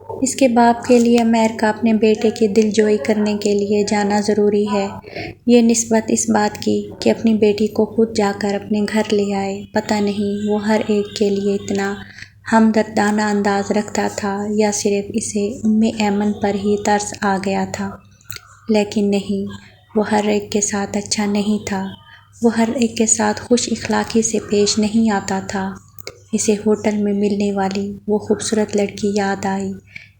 اس کے باپ کے لیے امریکہ اپنے بیٹے کی دل جوئی کرنے کے لیے جانا ضروری ہے۔ یہ نسبت اس بات کی کہ اپنی بیٹی کو خود جا کر اپنے گھر لے آئے۔ پتہ نہیں وہ ہر ایک کے لیے اتنا ہمدردانہ انداز رکھتا تھا یا صرف اسے ایمن پر ہی ترس آ گیا تھا، لیکن نہیں، وہ ہر ایک کے ساتھ اچھا نہیں تھا، وہ ہر ایک کے ساتھ خوش اخلاقی سے پیش نہیں آتا تھا۔ اسے ہوٹل میں ملنے والی وہ خوبصورت لڑکی یاد آئی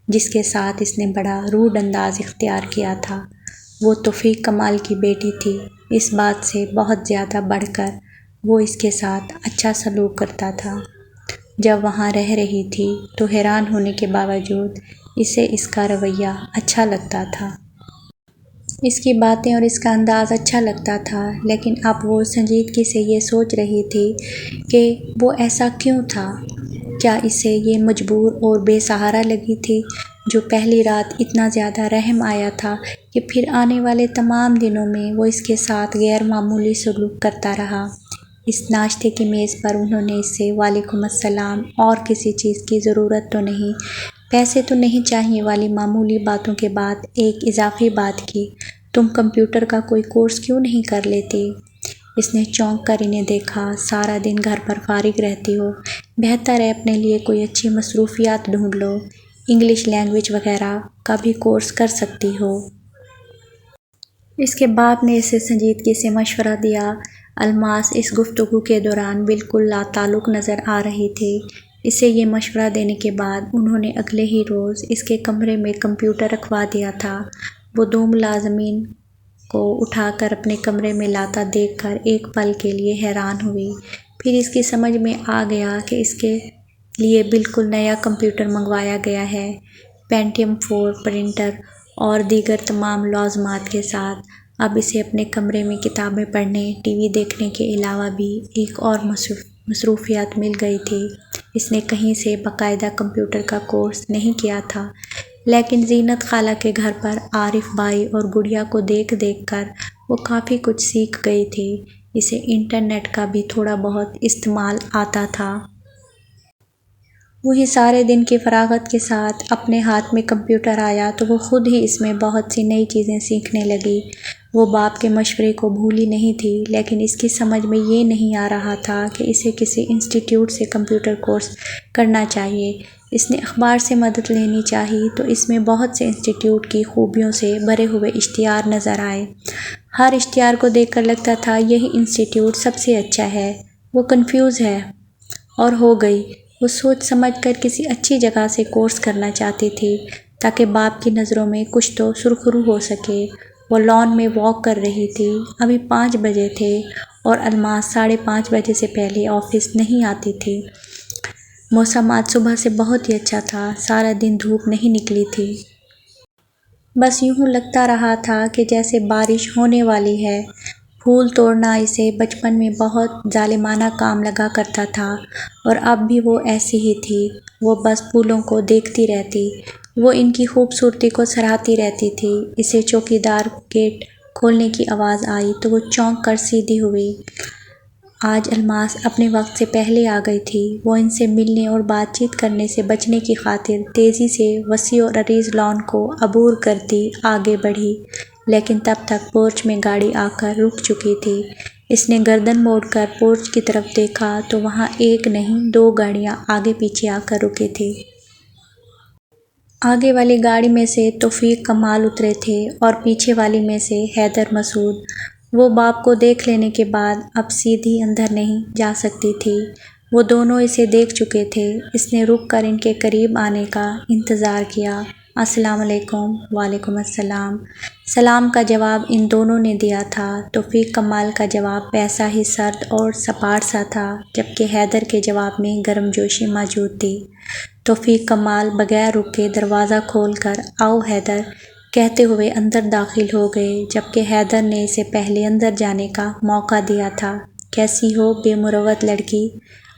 جس کے ساتھ اس نے بڑا روڈ انداز اختیار کیا تھا۔ وہ توفیق کمال کی بیٹی تھی۔ اس بات سے بہت زیادہ بڑھ کر وہ اس کے ساتھ اچھا سلوک کرتا تھا۔ جب وہاں رہ رہی تھی تو حیران ہونے کے باوجود اسے اس کا رویہ اچھا لگتا تھا۔ اس کی باتیں اور اس کا انداز اچھا لگتا تھا، لیکن اب وہ سنجیدگی سے یہ سوچ رہی تھی کہ وہ ایسا کیوں تھا؟ کیا اسے یہ مجبور اور بے سہارا لگی تھی جو پہلی رات اتنا زیادہ رحم آیا تھا کہ پھر آنے والے تمام دنوں میں وہ اس کے ساتھ غیر معمولی سلوک کرتا رہا؟ اس ناشتے کی میز پر انہوں نے اس سے وعلیکم السلام اور کسی چیز کی ضرورت تو نہیں، پیسے تو نہیں چاہیے والی معمولی باتوں کے بعد ایک اضافی بات کی، تم کمپیوٹر کا کوئی کورس کیوں نہیں کر لیتی؟ اس نے چونک کر انہیں دیکھا۔ سارا دن گھر پر فارغ رہتی ہو، بہتر ہے اپنے لیے کوئی اچھی مصروفیات ڈھونڈ لو، انگلش لینگویج وغیرہ کا بھی کورس کر سکتی ہو۔ اس کے باپ نے اسے سنجیدگی سے مشورہ دیا۔ الماس اس گفتگو کے دوران بالکل لا تعلق نظر آ رہی تھی۔ اسے یہ مشورہ دینے کے بعد انہوں نے اگلے ہی روز اس کے کمرے میں کمپیوٹر رکھوا دیا تھا۔ وہ دو ملازمین کو اٹھا کر اپنے کمرے میں لاتا دیکھ کر ایک پل کے لیے حیران ہوئی، پھر اس کی سمجھ میں آ گیا کہ اس کے لیے بالکل نیا کمپیوٹر منگوایا گیا ہے، پینٹیم 4 پرنٹر اور دیگر تمام لوازمات کے ساتھ۔ اب اسے اپنے کمرے میں کتابیں پڑھنے، ٹی وی دیکھنے کے علاوہ بھی ایک اور مصروفیات مل گئی تھی۔ اس نے کہیں سے باقاعدہ کمپیوٹر کا کورس نہیں کیا تھا، لیکن زینت خالہ کے گھر پر عارف بھائی اور گڑیا کو دیکھ دیکھ کر وہ کافی کچھ سیکھ گئی تھی۔ اسے انٹرنیٹ کا بھی تھوڑا بہت استعمال آتا تھا۔ وہی سارے دن کی فراغت کے ساتھ اپنے ہاتھ میں کمپیوٹر آیا تو وہ خود ہی اس میں بہت سی نئی چیزیں سیکھنے لگی۔ وہ باپ کے مشورے کو بھولی نہیں تھی، لیکن اس کی سمجھ میں یہ نہیں آ رہا تھا کہ اسے کسی انسٹی ٹیوٹ سے کمپیوٹر کورس کرنا چاہیے۔ اس نے اخبار سے مدد لینی چاہی تو اس میں بہت سے انسٹی ٹیوٹ کی خوبیوں سے بھرے ہوئے اشتہار نظر آئے۔ ہر اشتہار کو دیکھ کر لگتا تھا یہی انسٹی ٹیوٹ سب سے اچھا ہے۔ وہ کنفیوز ہے اور ہو گئی۔ وہ سوچ سمجھ کر کسی اچھی جگہ سے کورس کرنا چاہتی تھی تاکہ باپ کی نظروں میں کچھ تو سرخرو ہو سکے۔ وہ لان میں واک کر رہی تھی۔ ابھی 5 بجے تھے اور الماس 5:30 بجے سے پہلے آفس نہیں آتی تھی۔ موسم آج صبح سے بہت ہی اچھا تھا، سارا دن دھوپ نہیں نکلی تھی۔ بس یوں لگتا رہا تھا کہ جیسے بارش ہونے والی ہے۔ پھول توڑنا اسے بچپن میں بہت ظالمانہ کام لگا کرتا تھا اور اب بھی وہ ایسی ہی تھی۔ وہ بس پھولوں کو دیکھتی رہتی، وہ ان کی خوبصورتی کو سراہتی رہتی تھی۔ اسے چوکیدار گیٹ کھولنے کی آواز آئی تو وہ چونک کر سیدھی ہوئی۔ آج الماس اپنے وقت سے پہلے آ گئی تھی۔ وہ ان سے ملنے اور بات چیت کرنے سے بچنے کی خاطر تیزی سے وسیع اور عریض لان کو عبور کرتی آگے بڑھی، لیکن تب تک پورچ میں گاڑی آ کر رک چکی تھی۔ اس نے گردن موڑ کر پورچ کی طرف دیکھا تو وہاں ایک نہیں 2 گاڑیاں آگے پیچھے آ کر رکی تھیں۔ آگے والی گاڑی میں سے توفیق کمال اترے تھے اور پیچھے والی میں سے حیدر مسعود۔ وہ باپ کو دیکھ لینے کے بعد اب سیدھی اندر نہیں جا سکتی تھی۔ وہ دونوں اسے دیکھ چکے تھے۔ اس نے رک کر ان کے قریب آنے کا انتظار کیا۔ السلام علیکم۔ وعلیکم السلام۔ سلام کا جواب ان دونوں نے دیا تھا۔ توفیق کمال کا جواب ویسا ہی سرد اور سپاٹ سا تھا، جبکہ حیدر کے جواب میں گرم جوشی موجود تھی۔ توفیق کمال بغیر رکے دروازہ کھول کر آؤ حیدر کہتے ہوئے اندر داخل ہو گئے، جبکہ حیدر نے اسے پہلے اندر جانے کا موقع دیا تھا۔ کیسی ہو بے مروت لڑکی،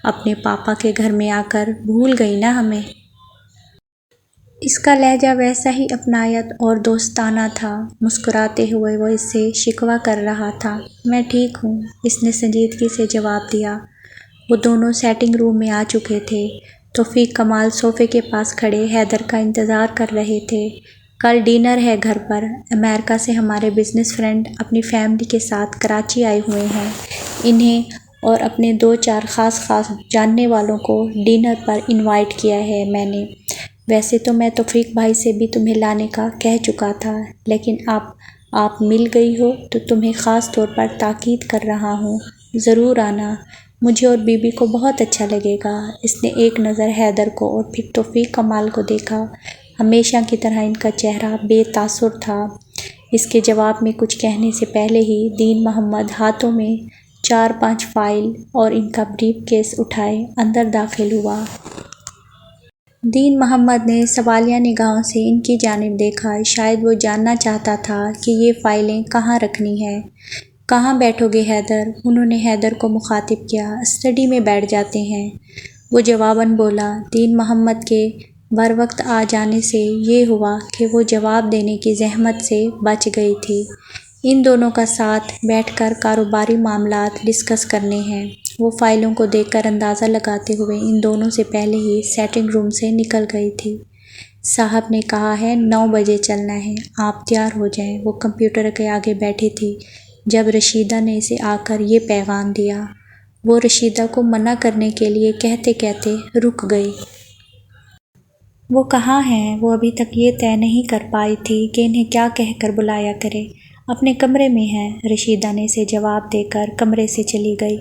اپنے پاپا کے گھر میں آ کر بھول گئی نا ہمیں؟ اس کا لہجہ ویسا ہی اپنائیت اور دوستانہ تھا۔ مسکراتے ہوئے وہ اس سے شکوہ کر رہا تھا۔ میں ٹھیک ہوں، اس نے سنجیدگی سے جواب دیا۔ وہ دونوں سیٹنگ روم میں آ چکے تھے۔ توفیق کمال صوفے کے پاس کھڑے حیدر کا انتظار کر رہے تھے۔ کل ڈنر ہے گھر پر۔ امریکہ سے ہمارے بزنس فرینڈ اپنی فیملی کے ساتھ کراچی آئے ہوئے ہیں۔ انہیں اور اپنے 2-4 خاص جاننے والوں کو ڈنر پر انوائٹ کیا ہے میں نے۔ ویسے تو میں توفیق بھائی سے بھی تمہیں لانے کا کہہ چکا تھا، لیکن آپ مل گئی ہو تو تمہیں خاص طور پر تاکید کر رہا ہوں، ضرور آنا، مجھے اور بی بی کو بہت اچھا لگے گا۔ اس نے ایک نظر حیدر کو اور پھر توفیق کمال کو دیکھا۔ ہمیشہ کی طرح ان کا چہرہ بے تاثر تھا۔ اس کے جواب میں کچھ کہنے سے پہلے ہی دین محمد ہاتھوں میں 4-5 فائل اور ان کا بریف کیس اٹھائے اندر داخل ہوا۔ دین محمد نے سوالیہ نگاہوں سے ان کی جانب دیکھا، شاید وہ جاننا چاہتا تھا کہ یہ فائلیں کہاں رکھنی ہیں۔ کہاں بیٹھو گے حیدر؟ انہوں نے حیدر کو مخاطب کیا۔ اسٹڈی میں بیٹھ جاتے ہیں، وہ جواباً بولا۔ دین محمد کے بروقت آ جانے سے یہ ہوا کہ وہ جواب دینے کی زحمت سے بچ گئی تھی۔ ان دونوں کا ساتھ بیٹھ کر کاروباری معاملات ڈسکس کرنے ہیں۔ وہ فائلوں کو دیکھ کر اندازہ لگاتے ہوئے ان دونوں سے پہلے ہی سیٹنگ روم سے نکل گئی تھی۔ صاحب نے کہا ہے 9 بجے چلنا ہے، آپ تیار ہو جائیں۔ وہ کمپیوٹر کے آگے بیٹھی تھی جب رشیدہ نے اسے آ کر یہ پیغام دیا۔ وہ رشیدہ کو منع کرنے کے لیے کہتے کہتے رک گئی۔ وہ کہاں ہیں؟ وہ ابھی تک یہ طے نہیں کر پائی تھی کہ انہیں کیا کہہ کر بلایا کرے۔ اپنے کمرے میں ہیں، رشیدہ نے اسے جواب دے کر کمرے سے چلی گئی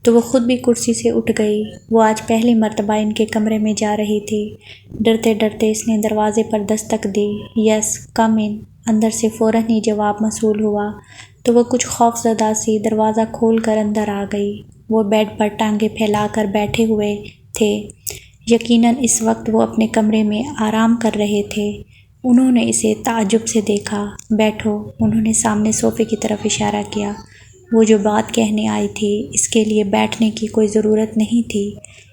تو وہ خود بھی کرسی سے اٹھ گئی۔ وہ آج پہلی مرتبہ ان کے کمرے میں جا رہی تھی۔ ڈرتے ڈرتے اس نے دروازے پر دستک دی۔ یس کم ان۔ اندر سے فوراً ہی جواب موصول ہوا تو وہ کچھ خوف زدہ سی دروازہ کھول کر اندر آ گئی۔ وہ بیڈ پر ٹانگیں پھیلا کر بیٹھے ہوئے تھے، یقیناً اس وقت وہ اپنے کمرے میں آرام کر رہے تھے۔ انہوں نے اسے تعجب سے دیکھا۔ بیٹھو، انہوں نے سامنے صوفے کی طرف اشارہ کیا۔ وہ جو بات کہنے آئی تھی اس کے لیے بیٹھنے کی کوئی ضرورت نہیں تھی،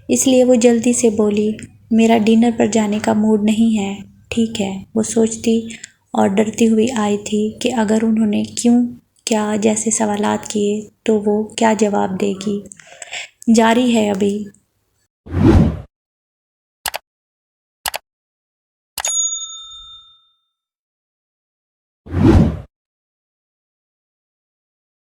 اس لیے وہ جلدی سے بولی، میرا ڈنر پر جانے کا موڈ نہیں ہے۔ ٹھیک ہے، وہ سوچتی اور ڈرتی ہوئی آئی تھی کہ اگر انہوں نے کیوں، کیا جیسے سوالات کیے تو وہ کیا جواب دے گی۔ جاری ہے ابھی